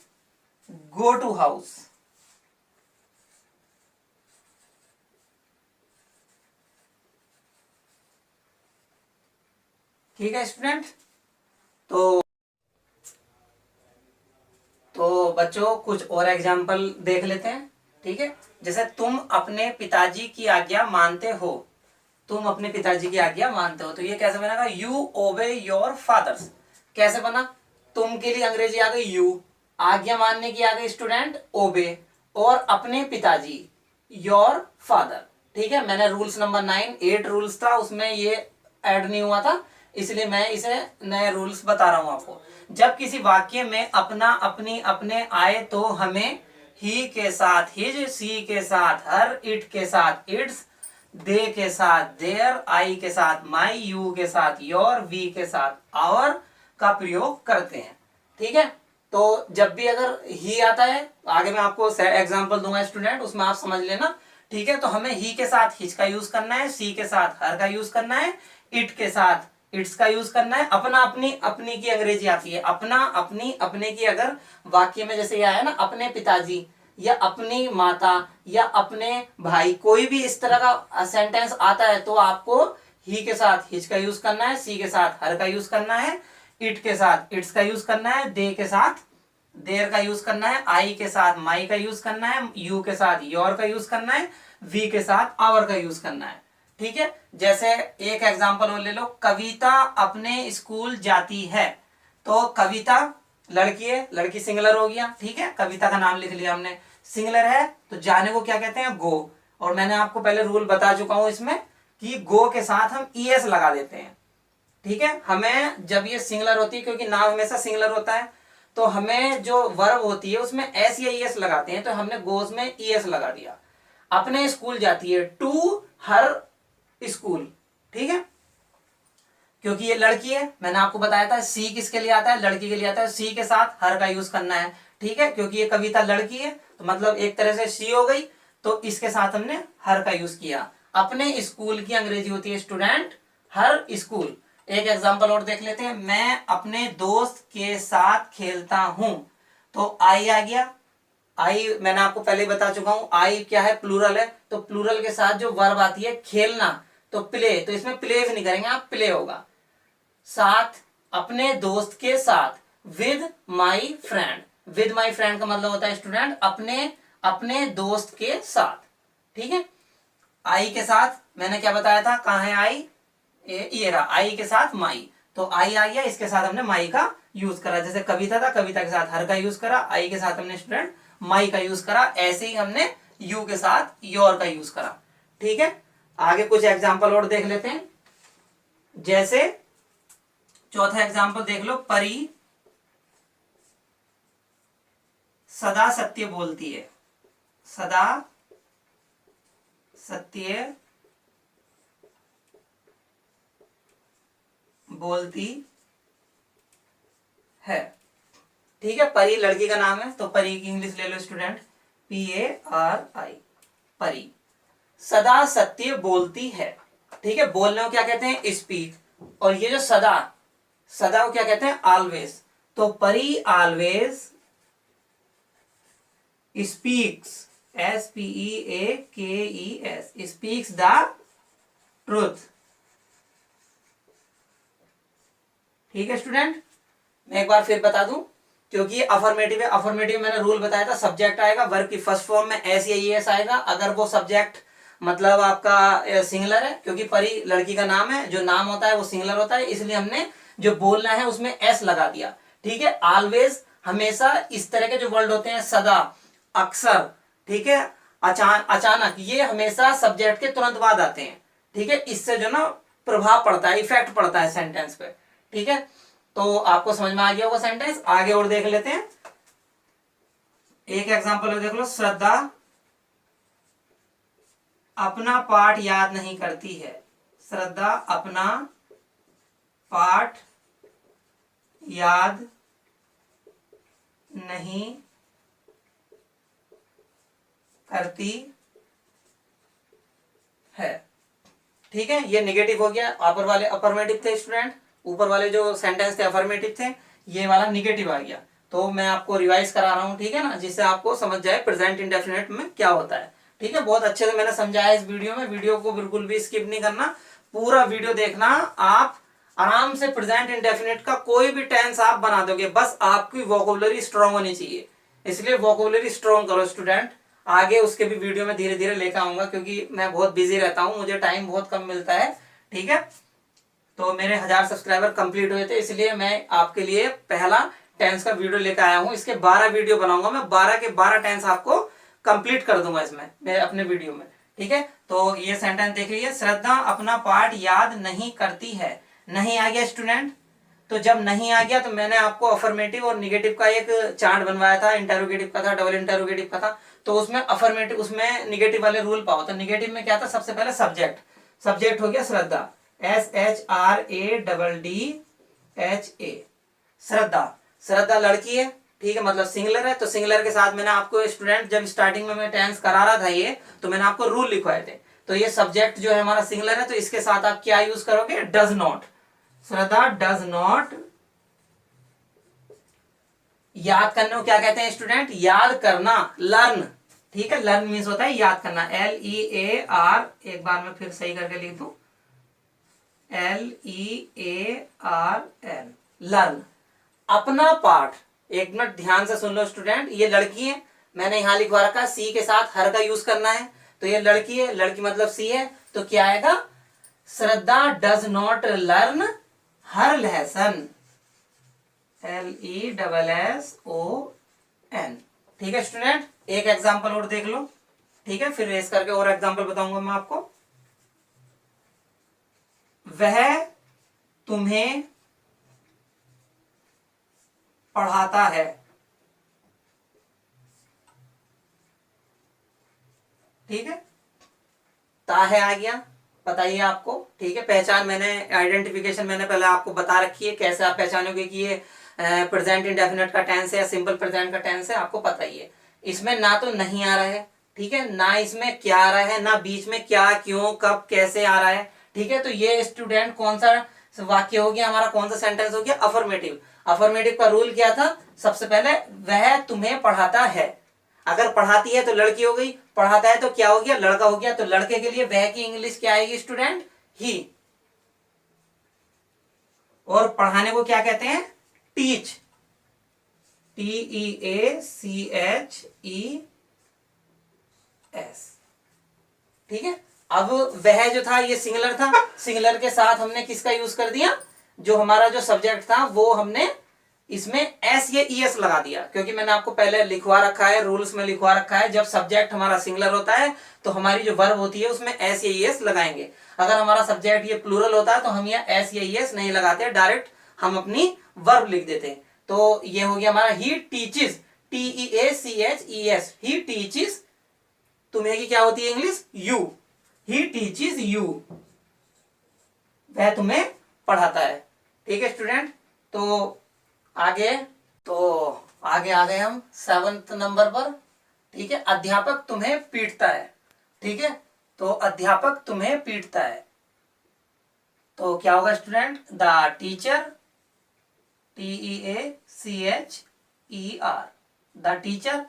go to house. ठीक है स्टूडेंट, तो बच्चों कुछ और एग्जाम्पल देख लेते हैं। ठीक है, जैसे तुम अपने पिताजी की आज्ञा मानते हो, तुम अपने पिताजी की आज्ञा मानते हो, तो ये कैसे बनेगा, यू ओबे योर फादर्स। कैसे बना, तुम के लिए अंग्रेजी आ गई यू, आज्ञा मानने की आ गई स्टूडेंट ओबे, और अपने पिताजी योर फादर। ठीक है, मैंने रूल्स नंबर 9, 8 रूल्स था, उसमें ये ऐड नहीं हुआ था, इसलिए मैं इसे नए रूल्स बता रहा हूं आपको। जब किसी वाक्य में अपना, अपनी, अपने आए, तो हमें ही के साथ हिज, सी के साथ हर, इट के साथ इट्स, दे के साथ देयर, आई के साथ माई, यू के साथ योर, वी के साथ आवर, का प्रयोग करते हैं। ठीक है, तो जब भी अगर ही आता है, आगे मैं आपको एग्जांपल दूंगा स्टूडेंट, उसमें आप समझ लेना। ठीक है, तो हमें ही के साथ हिच का यूज करना है, सी के साथ हर का यूज करना है, इट के साथ इट्स का यूज करना है। अपना अपनी अपनी की अंग्रेजी आती है, अपना अपनी अपने की अगर वाक्य में जैसे ये आया ना, अपने पिताजी या अपनी माता या अपने भाई, कोई भी इस तरह का सेंटेंस आता है तो आपको ही के साथ हिच का यूज करना है, सी के साथ हर का यूज करना है, इट के साथ इट्स का यूज करना है, दे के साथ देर का यूज करना है, आई के साथ माई का यूज करना है, यू के साथ योर का यूज करना है, वी के साथ आवर का यूज करना है। ठीक है, जैसे एक एग्जांपल और ले लो, कविता अपने स्कूल जाती है। तो कविता लड़की है, लड़की सिंगुलर हो गया। ठीक है, कविता का नाम लिख लिया हमने, सिंगुलर है तो जाने को क्या कहते हैं, गो। और मैंने आपको पहले रूल बता चुका हूं इसमें कि गो के साथ हम ईएस लगा देते हैं। ठीक है, हमें जब ये सिंगुलर होती है, क्योंकि नाम हमेशा सिंगुलर होता है, तो हमें जो वर्ब होती है उसमें एस या ईएस लगाते हैं, तो हमने गोस में ईएस लगा दिया। अपने स्कूल जाती है, टू हर स्कूल। ठीक है, क्योंकि ये लड़की है, मैंने आपको बताया था सी किसके लिए आता है, लड़की के लिए आता है, सी के साथ हर का यूज करना है। ठीक है, क्योंकि ये कविता लड़की है तो मतलब एक तरह से सी हो गई, तो इसके साथ हमने हर का यूज किया। अपने स्कूल की अंग्रेजी होती है स्टूडेंट हर स्कूल। एक एग्जांपल और देख लेते हैं, मैं अपने दोस्त के साथ खेलता हूं। तो आई आ गया, आई मैंने आपको पहले बता चुका हूं, आई क्या है, प्लूरल है, तो प्लूरल के साथ जो वर्ब आती है खेलना, तो प्ले, तो इसमें प्ले भी नहीं करेंगे आप, प्ले होगा। साथ, अपने दोस्त के साथ, with my friend. With my friend का मतलब होता है स्टूडेंट अपने अपने दोस्त के साथ। ठीक है, आई के साथ मैंने क्या बताया था, कहाँ है आई, ये रहा, आई के साथ माई, तो आई आ गया, इसके साथ हमने माई का यूज करा। जैसे कविता था, कविता के साथ हर का यूज करा, आई के साथ हमने स्टूडेंट माई का यूज करा, ऐसे ही हमने यू के साथ योर का यूज करा। ठीक है, आगे कुछ एग्जांपल और देख लेते हैं। जैसे चौथा एग्जांपल देख लो, परी सदा सत्य बोलती है, सदा सत्य बोलती है। ठीक है, परी लड़की का नाम है, तो परी की इंग्लिश ले लो स्टूडेंट, PARI, परी सदा सत्य बोलती है। ठीक है, बोलने को क्या कहते हैं, स्पीक, और ये जो सदा, सदा को क्या कहते हैं, ऑलवेज। तो परी always speaks, SPEAKES, speaks the truth. ठीक है स्टूडेंट, मैं एक बार फिर बता दूं, क्योंकि ये अफर्मेटिव है, अफर्मेटिव मैंने रूल बताया था, सब्जेक्ट आएगा, वर्ब की फर्स्ट फॉर्म में एस या ईएस आएगा, अगर वो सब्जेक्ट मतलब आपका सिंगुलर है, क्योंकि परी लड़की का नाम है, जो नाम होता है वो सिंगुलर होता है, इसलिए हमने जो बोलना है उसमें एस लगा दिया। ठीक है, ऑलवेज हमेशा इस तरह के जो वर्ड होते हैं, सदा, अक्सर, ठीक है, अचानक, ये हमेशा सब्जेक्ट के तुरंत बाद आते हैं। ठीक है, इससे जो ना प्रभाव पड़ता है, इफेक्ट पड़ता है सेंटेंस पे। ठीक है, तो आपको समझ में आ गया होगा सेंटेंस। आगे और देख लेते हैं, एक एग्जांपल देख लो, श्रद्धा अपना पाठ याद नहीं करती है, श्रद्धा अपना पाठ याद नहीं करती है। ठीक है, ये नेगेटिव हो गया, ऊपर वाले अफर्मेटिव थे स्टूडेंट, ऊपर वाले जो सेंटेंस थे अफर्मेटिव थे, ये वाला नेगेटिव आ गया। तो मैं आपको रिवाइज करा रहा हूं, ठीक है ना, जिससे आपको समझ जाए प्रेजेंट इंडेफिनिट में क्या होता है। ठीक है, बहुत अच्छे से मैंने समझाया इस वीडियो में, वीडियो को बिल्कुल भी स्किप नहीं करना, पूरा वीडियो देखना। आप आराम से प्रेजेंट इंडेफिनिट का कोई भी टेंस आप बना दोगे, बस आपकी वोकैबुलरी स्ट्रांग होनी चाहिए, इसलिए वोकैबुलरी स्ट्रांग करो स्टूडेंट। आगे उसके भी वीडियो में धीरे धीरे लेकर आऊंगा, क्योंकि मैं बहुत बिजी रहता हूं, मुझे टाइम बहुत कम मिलता है। ठीक है, तो मेरे 1000 सब्सक्राइबर कंप्लीट हुए थे, इसलिए मैं आपके लिए पहला टेंस का वीडियो लेकर आया हूं। इसके 12 वीडियो बनाऊंगा मैं, 12 के 12 टेंस आपको कंप्लीट कर दूंगा इसमें, मैं अपने वीडियो में। ठीक है, तो ये सेंटेंस देख लीजिए, श्रद्धा अपना पाठ याद नहीं करती है। नहीं आ गया स्टूडेंट, तो जब नहीं आ गया तो मैंने आपको अफर्मेटिव और निगेटिव का एक चार्ट बनवाया था, इंटरोगेटिव का था, डबल इंटरोगेटिव का था। तो उसमें अफर्मेटिव, उसमें निगेटिव वाले रूल पाओ। तो निगेटिव में क्या था, सबसे पहले सब्जेक्ट, सब्जेक्ट हो गया श्रद्धा, SHRADDHA, श्रद्धा, श्रद्धा लड़की है, ठीक है, मतलब सिंगुलर है। तो सिंगुलर के साथ मैंने आपको स्टूडेंट जब स्टार्टिंग में मैं टेंस करा रहा था ये, तो मैंने आपको रूल लिखवाए थे। तो ये सब्जेक्ट जो है हमारा सिंगुलर है, तो इसके साथ आप क्या यूज करोगे, does not. Shraddha does not, याद करने को क्या कहते हैं स्टूडेंट, याद करना, लर्न, ठीक है। लर्न मीन्स होता है याद करना, LEAR, एक बार मैं फिर सही करके लिख दूं, LEARN, लर्न। अपना पाठ, एक मिनट ध्यान से सुन लो स्टूडेंट, ये लड़की है, मैंने यहां लिखवा रखा सी के साथ हर का यूज करना है। तो ये लड़की है, लड़की मतलब सी है, तो क्या आएगा, Shraddha does not learn her lesson, LESSON, ठीक है स्टूडेंट। एक एग्जाम्पल और देख लो, ठीक है, फिर रेस करके और एग्जाम्पल बताऊंगा मैं आपको। वह तुम्हें पढ़ाता है, ठीक है, ता है आ गया, बताइए आपको, ठीक है। पहचान मैंने, आइडेंटिफिकेशन मैंने पहले आपको बता रखी है, कैसे आप पहचानोगे कि ये प्रेजेंट इंडेफिनिट का टेंस है या सिंपल प्रेजेंट का टेंस है, आपको पता ही है। इसमें ना तो नहीं आ रहा है, ठीक है, ना इसमें क्या आ रहा है, ना बीच में क्या, क्यों, कब, कैसे आ रहा है, ठीक है। तो ये स्टूडेंट कौन सा वाक्य हो गया हमारा, कौन सा सेंटेंस हो गया, अफर्मेटिव। अफर्मेटिव का रूल क्या था, सबसे पहले वह तुम्हें पढ़ाता है, अगर पढ़ाती है तो लड़की हो गई, पढ़ाता है तो क्या हो गया, लड़का हो गया। तो लड़के के लिए वह की इंग्लिश क्या आएगी स्टूडेंट, ही। और पढ़ाने को क्या कहते हैं, टीच, TEACHES, ठीक है। अब वह जो था ये सिंगुलर था, सिंगुलर के साथ हमने किसका यूज कर दिया, जो हमारा जो सब्जेक्ट था वो हमने इसमें एस या ES लगा दिया, क्योंकि मैंने आपको पहले लिखवा रखा है, रूल्स में लिखवा रखा है, जब सब्जेक्ट हमारा सिंगुलर होता है तो हमारी जो वर्ब होती है उसमें एस या ES लगाएंगे। अगर हमारा सब्जेक्ट ये प्लूरल होता है तो हम यहाँ एस या ES नहीं लगाते, डायरेक्ट हम अपनी वर्ब लिख देते हैं। तो ये हो गया हमारा he teaches, TEACHES, he teaches. तुम्हें की क्या होती है English, you, he teaches you, वह तुम्हें पढ़ाता है, ठीक है स्टूडेंट। तो आगे, तो आगे आ गए हम 7th नंबर पर, ठीक है। अध्यापक तुम्हें पीटता है, ठीक है, तो अध्यापक तुम्हें पीटता है, तो क्या होगा student, the teacher, TEACHER, the teacher,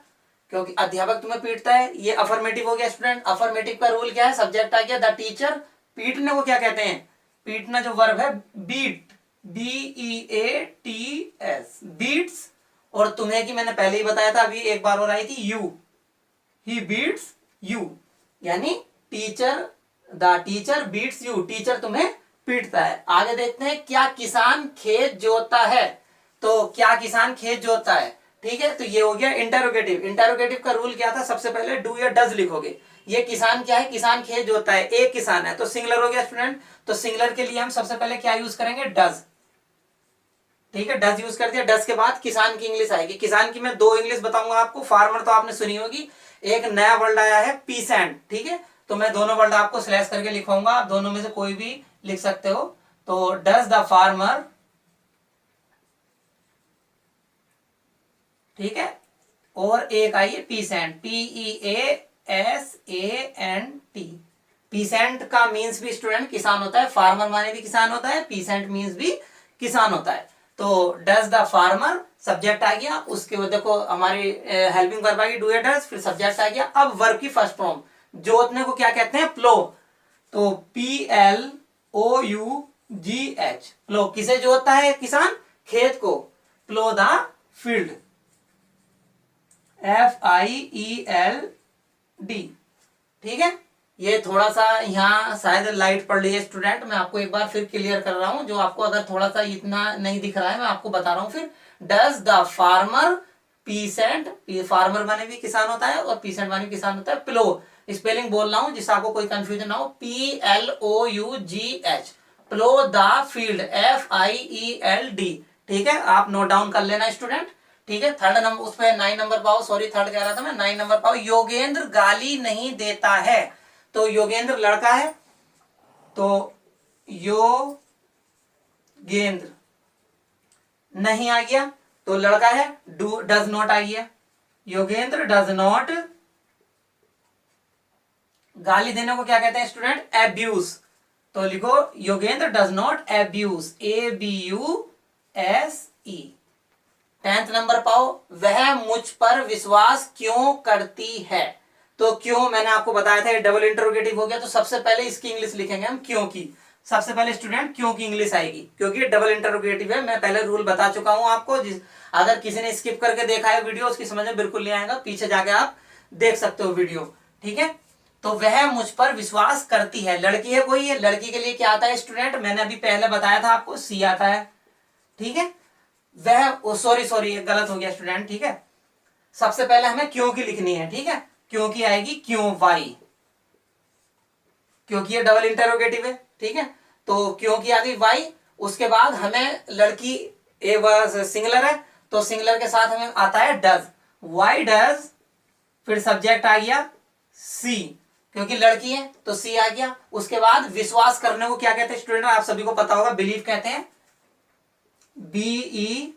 क्योंकि अध्यापक तुम्हें पीटता है, ये अफर्मेटिव हो गया स्टूडेंट। अफर्मेटिव का रूल क्या है, सब्जेक्ट आ गया द टीचर, पीटने को क्या कहते हैं, पीटना जो वर्ब है, बीट, BEATS, बीट्स। और तुम्हें की मैंने पहले ही बताया था, अभी एक बार और आई थी, यू, ही बीट्स यू, यानी teacher, the teacher beats you, teacher तुम्हें पीटता है। आगे देखते हैं, क्या किसान खेत जोतता है, तो क्या किसान खेत जोतता है, ठीक है। तो ये हो गया इंटरोगेटिव। इंटरोगेटिव का रूल क्या था, सबसे पहले डू या डज लिखोगे। ये किसान क्या है, किसान खेत जोतता है, एक किसान है, तो सिंगुलर हो गया स्टूडेंट। तो सिंगुलर के लिए हम सबसे पहले क्या यूज करेंगे, डज, ठीक है, डज यूज कर दिया। डज के बाद किसान की इंग्लिश आएगी। किसान की मैं दो इंग्लिश बताऊंगा आपको, फार्मर तो आपने सुनी होगी, एक नया वर्ड आया है पीसेंट, ठीक है, तो मैं दोनों वर्ड आपको स्लैश करके लिखवाऊंगा, आप दोनों में से कोई भी लिख सकते हो। तो डज द फार्मर, ठीक है, और एक आई है पीसेंट, PEASANT। पीसेंट का मीन्स भी स्टूडेंट किसान होता है, फार्मर माने भी किसान होता है, पीसेंट मीन्स भी किसान होता है। तो डज द फार्मर सब्जेक्ट आ गया, उसके बाद देखो हमारी हेल्पिंग वर्ब आ गई डू या डज, फिर सब्जेक्ट आ गया। अब वर्ब की फर्स्ट फॉर्म, जोतने को क्या कहते हैं, प्लो, तो PLOUGH, प्लो, किसे जोतता है किसान, खेत को, प्लो द फील्ड, FIELD, ठीक है। ये थोड़ा सा यहाँ शायद लाइट पड़ रही है स्टूडेंट, मैं आपको एक बार फिर क्लियर कर रहा हूं, जो आपको अगर थोड़ा सा इतना नहीं दिख रहा है मैं आपको बता रहा हूं फिर। Does the farmer pheasant, farmer माने भी किसान होता है और पीसेंट माने भी किसान होता है, प्लो, स्पेलिंग बोल रहा हूं जिससे आपको कोई कंफ्यूजन ना हो, PLOUGH, plough the field, FIELD, ठीक है, आप नोट डाउन कर लेना स्टूडेंट, ठीक है। थर्ड नंबर उस पर 9 नंबर पाओ, सॉरी थर्ड कह रहा था मैं, 9 नंबर पाओ, योगेंद्र गाली नहीं देता है, तो योगेंद्र लड़का है, तो योगेंद्र नहीं आ गया तो लड़का है, डू डज नॉट आ गया, योगेंद्र डज नॉट, गाली देने को क्या कहते हैं स्टूडेंट, एब्यूज, तो लिखो Yogendra does not abuse, ABUSE। 10th number पाओ, वह मुझ पर विश्वास क्यों करती है, तो क्यों मैंने आपको बताया था डबल इंटरोगेटिव हो गया, तो सबसे पहले इसकी इंग्लिश लिखेंगे हम क्यों की, सबसे पहले स्टूडेंट क्यों की इंग्लिश आएगी, क्योंकि डबल इंटरोगेटिव है, मैं पहले रूल बता चुका हूं आपको, अगर किसी ने स्किप करके देखा है वीडियो उसकी समझ में बिल्कुल नहीं आएगा, पीछे जाके आप देख सकते हो वीडियो, ठीक है। तो वह मुझ पर विश्वास करती है, लड़की है कोई, है लड़की के लिए क्या आता है स्टूडेंट, मैंने अभी पहले बताया था आपको, सी आता है, ठीक है। वह सॉरी गलत हो गया स्टूडेंट, ठीक है। सबसे पहले हमें क्यों की लिखनी है, ठीक है, क्यों की आएगी क्यों, वाई, क्योंकि ये डबल इंटरोगेटिव है, ठीक है, तो क्यों की आ गई वाई। उसके बाद हमें लड़की ए सिंगुलर है, तो सिंगुलर के साथ हमें आता है डज, वाई डज, फिर सब्जेक्ट आ गया सी, क्योंकि लड़की है तो सी आ गया। उसके बाद विश्वास करने को क्या कहते हैं स्टूडेंट, आप सभी को पता होगा, बिलीव कहते हैं, BELIEVE,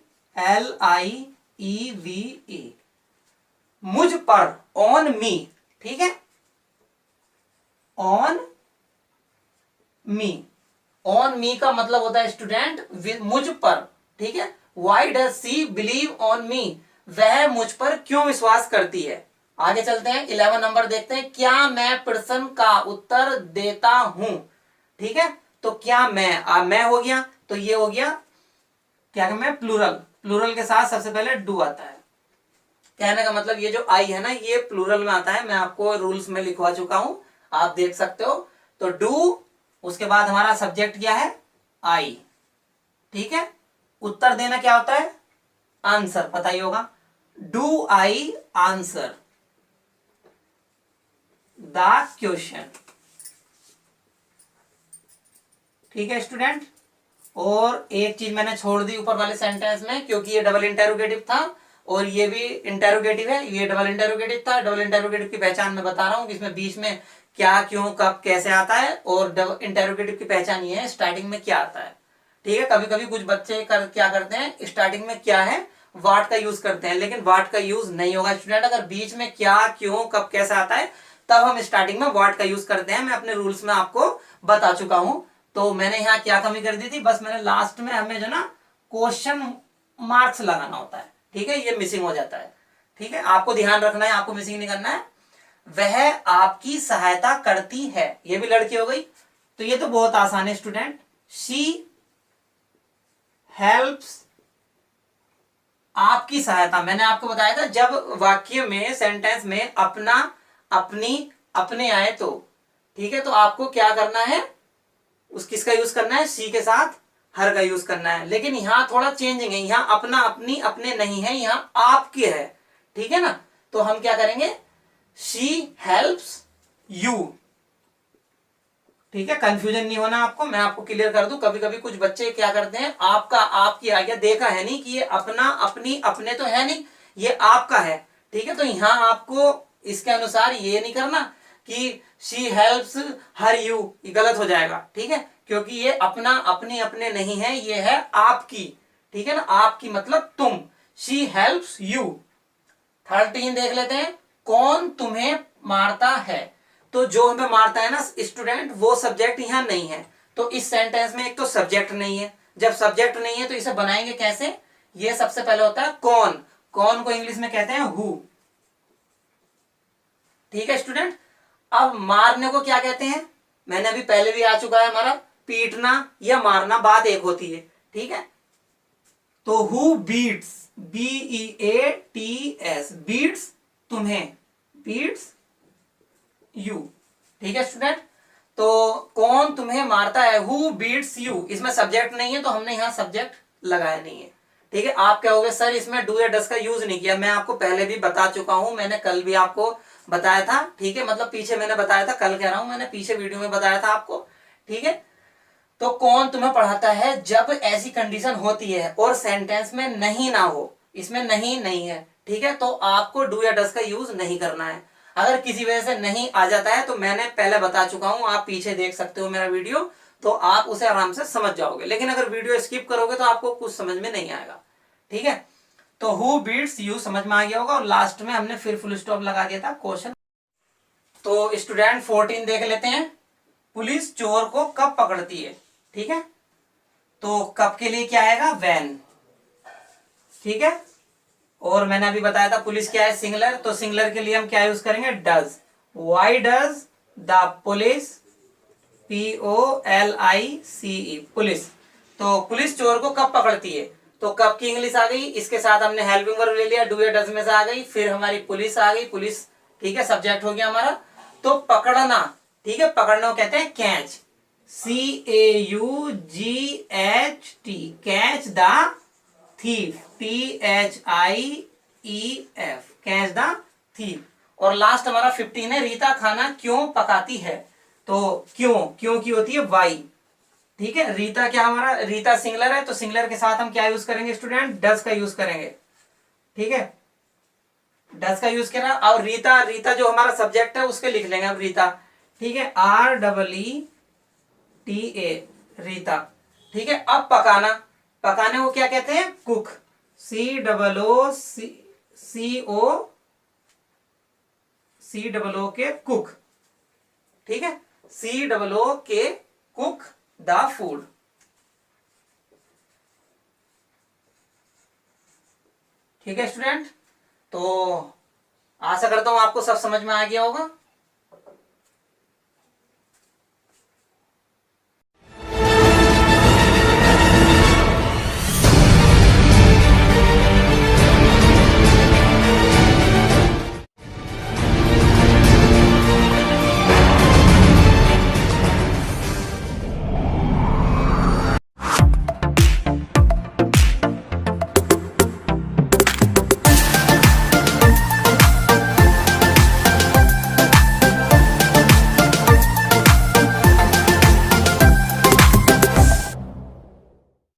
मुझ पर, ऑन मी, ठीक है, ऑन मी, ऑन मी का मतलब होता है स्टूडेंट मुझ पर, ठीक है। Why does she believe on me, वह मुझ पर क्यों विश्वास करती है। आगे चलते हैं, 11 नंबर देखते हैं, क्या मैं प्रश्न का उत्तर देता हूं, ठीक है, तो क्या मैं हो गया, तो ये हो गया क्या, मैं प्लूरल, प्लूरल के साथ सबसे पहले डू आता है, कहने का मतलब ये जो आई है ना ये प्लूरल में आता है, मैं आपको रूल्स में लिखवा चुका हूं, आप देख सकते हो। तो डू, उसके बाद हमारा सब्जेक्ट क्या है, आई, ठीक है। उत्तर देना क्या होता है, आंसर, पता ही होगा, do I answer the question, ठीक है स्टूडेंट। और एक चीज मैंने छोड़ दी ऊपर वाले सेंटेंस में, क्योंकि ये डबल इंटेरोगेटिव था और ये भी इंटेरोगेटिव है, ये डबल इंटेरोगेटिव था, डबल इंटेरोगेटिव की पहचान मैं बता रहा हूं कि इसमें बीच में क्या क्यों कब कैसे आता है, और डबल इंटेरोगेटिव की पहचान ये है स्टार्टिंग में क्या आता है, ठीक है। कभी कभी कुछ बच्चे क्या करते हैं, स्टार्टिंग में क्या है वाट का यूज करते हैं, लेकिन वाट का यूज नहीं होगा स्टूडेंट, अगर बीच में क्या क्यों कब कैसे आता है तब हम स्टार्टिंग में वाट का यूज करते हैं, मैं अपने रूल्स में आपको बता चुका हूं। तो मैंने यहाँ क्या कमी कर दी थी, बस मैंने लास्ट में हमें जो ना क्वेश्चन मार्क्स लगाना होता है, ठीक है, ये मिसिंग हो जाता है, ठीक है, आपको ध्यान रखना है, आपको मिसिंग नहीं करना है। वह आपकी सहायता करती है, ये भी लड़की हो गई, तो ये तो बहुत आसान है स्टूडेंट, शी हेल्प्स, आपकी सहायता, मैंने आपको बताया था जब वाक्य में सेंटेंस में अपना अपनी अपने आए तो, ठीक है, तो आपको क्या करना है, उस किसका यूज करना है, सी के साथ हर का यूज करना है, लेकिन यहां थोड़ा चेंजिंग है, यहां अपना अपनी अपने नहीं है, यहां आपके है, ठीक है ना। तो हम क्या करेंगे, शी हेल्प्स यू, ठीक है, कंफ्यूजन नहीं होना आपको, मैं आपको क्लियर कर दूं, कभी कभी कुछ बच्चे क्या करते हैं, आपका आपकी आ गया, देखा है नहीं कि ये अपना अपनी अपने तो है नहीं, ये आपका है, ठीक है, तो यहां आपको इसके अनुसार ये नहीं करना कि शी हेल्प्स हर यू, ये गलत हो जाएगा, ठीक है, क्योंकि ये अपना अपनी अपने नहीं है, ये है आपकी, ठीक है ना, आपकी मतलब तुम, शी हेल्प्स यू। 13 देख लेते हैं, कौन तुम्हें मारता है, तो जो हमें मारता है ना स्टूडेंट वो सब्जेक्ट यहां नहीं है, तो इस सेंटेंस में एक तो सब्जेक्ट नहीं है, जब सब्जेक्ट नहीं है तो इसे बनाएंगे कैसे, ये सबसे पहले होता है कौन, कौन को इंग्लिश में कहते हैं हु, ठीक है स्टूडेंट। अब मारने को क्या कहते हैं, मैंने अभी पहले भी आ चुका है हमारा, पीटना या मारना बात एक होती है, ठीक है, तो हु बीट्स, BEATS, बीट्स तुम्हें, बीट्स यू, ठीक है स्टूडेंट। तो कौन तुम्हें मारता है, हु बीट्स यू, इसमें सब्जेक्ट नहीं है तो हमने यहां सब्जेक्ट लगाया नहीं है, ठीक है। आप कहोगे सर इसमें डू या डस का यूज नहीं किया, मैं आपको पहले भी बता चुका हूं, मैंने कल भी आपको बताया था, ठीक है, मतलब पीछे मैंने बताया था, कल कह रहा हूं, मैंने पीछे वीडियो में बताया था आपको, ठीक है। तो कौन तुम्हें पढ़ाता है जब ऐसी कंडीशन होती है और सेंटेंस में नहीं ना हो, इसमें नहीं नहीं है, ठीक है, तो आपको डू या डस का यूज नहीं करना है। अगर किसी वजह से नहीं आ जाता है तो मैंने पहले बता चुका हूं, आप पीछे देख सकते हो मेरा वीडियो, तो आप उसे आराम से समझ जाओगे, लेकिन अगर वीडियो स्किप करोगे तो आपको कुछ समझ में नहीं आएगा, ठीक है, तो हु बीट्स यू समझ में आ गया होगा, और लास्ट में हमने फिर फुल स्टॉप लगा दिया था क्वेश्चन। तो स्टूडेंट 14 देख लेते हैं, पुलिस चोर को कब पकड़ती है। ठीक है, तो कब के लिए क्या आएगा, व्हेन। ठीक है, और मैंने अभी बताया था पुलिस क्या है, सिंगुलर, तो सिंगुलर के लिए हम क्या यूज करेंगे, does. Why does the police, POLICE, police. तो पुलिस चोर को कब पकड़ती है, तो कब की इंग्लिश आ गई, इसके साथ हमने हेल्पिंग वर्ब ले लिया, डू या डज में से आ गई, फिर हमारी पुलिस आ गई, पुलिस। ठीक है, सब्जेक्ट हो गया हमारा। तो पकड़ना, ठीक है, पकड़ना कहते हैं catch, CAUGHT, catch the thief, THIEF, catch the thief. और लास्ट हमारा 15 है, रीता खाना क्यों पकाती है। तो क्यों, क्यों की होती है वाई। ठीक है, रीता क्या, हमारा रीता सिंगलर है, तो सिंगलर के साथ हम क्या यूज करेंगे स्टूडेंट, डज का यूज करेंगे। ठीक है, डज का यूज करना, और रीता, रीता जो हमारा सब्जेक्ट है उसके लिख लेंगे अब रीता। ठीक है, REETA, रीता। ठीक है, अब पकाना, पकाने को क्या कहते हैं, कुक, COO के कुक। ठीक है, COO के कुक द फूड। ठीक है स्टूडेंट, तो आशा करता हूं आपको सब समझ में आ गया होगा।